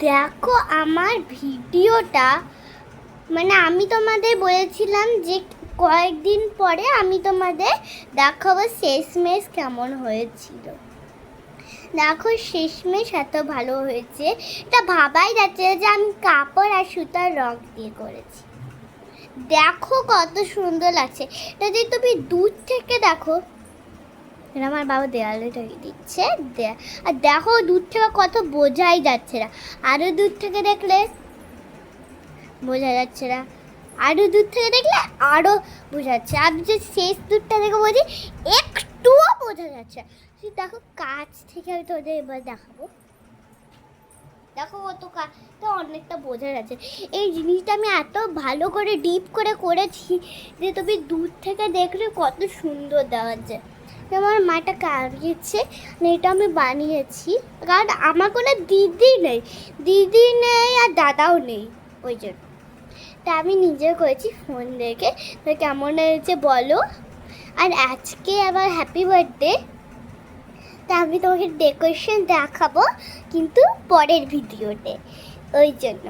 দেখো আমার ভিডিওটা, মানে আমি তোমাদের বলেছিলাম যে কয়েকদিন পরে আমি তোমাদের দেখাবো শেষমেশ কেমন হয়েছিল। দেখো শেষমেশ এত ভালো হয়েছে, এটা ভাবাই যাচ্ছে যে আমি কাপড় আর সুতার রং দিয়ে করেছি। দেখো কত সুন্দর লাগছে। এটা যদি তুমি দূর থেকে দেখো, আমার বাবা দেয়ালে ঢেকে দিচ্ছে, আর দেখো দূর থেকে কত বোঝাই যাচ্ছে না। আরও দূর থেকে দেখলে বোঝা যাচ্ছে না, আরও দূর থেকে দেখলে আরও বোঝা যাচ্ছে। আমি যে শেষ দূরটা দেখে বলছি একটুও বোঝা যাচ্ছে। দেখো কাছ থেকে আমি তোদের এবার দেখাবো। দেখো কত কাজটা অনেকটা বোঝা যাচ্ছে। এই জিনিসটা আমি এত ভালো করে ডিপ করে করেছি যে তুমি দূর থেকে দেখলে কত সুন্দর দেখা যায়। আমার মাটা কাঁদিয়েছে, এটা আমি বানিয়েছি কারণ আমার কোনো দিদি নেই আর দাদাও নেই, ওই জন্য তা আমি নিজে করেছি ফোন দেখে। তো কেমন হয়েছে বলো। আর আজকে আমার হ্যাপি বার্থডে, তা আমি তোমাকে ডেকোরেশন দেখাবো কিন্তু পরের ভিডিওতে, ওই জন্য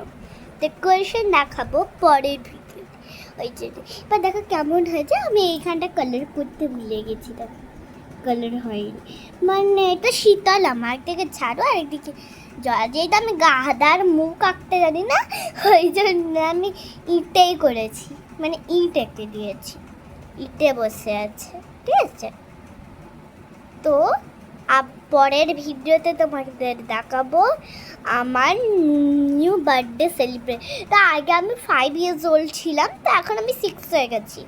ডেকোরেশন দেখাবো পরের ভিডিওতে, ওই জন্য। এবার দেখো কেমন হয়েছে। আমি এইখানটা কালার করতে ভুলে গেছি, দেখো কালার হয়নি, মানে এটা শীতল আমার থেকে ছাড়ো আর একদিকে জল, যেহেতু আমি গাধার মুখ আঁকতে জানি না ওই জন্য আমি ইটেই করেছি, মানে ইট এঁকে দিয়েছি, ইটে বসে আছে, ঠিক আছে। তো পরের ভিডিওতে তোমাদের দেখাবো আমার নিউ বার্থডে সেলিব্রেট। তা আগে আমি 5 years old ছিলাম, তো এখন আমি 6 হয়ে গেছি।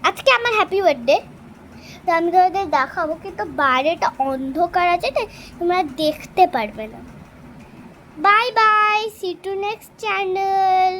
আজকে আমার হ্যাপি বার্থডে, তো আমি তোমাদের দেখাবো, কিন্তু বাইরেটা অন্ধকার আছে তাই তোমরা দেখতে পারবে না। Bye bye, see to next channel.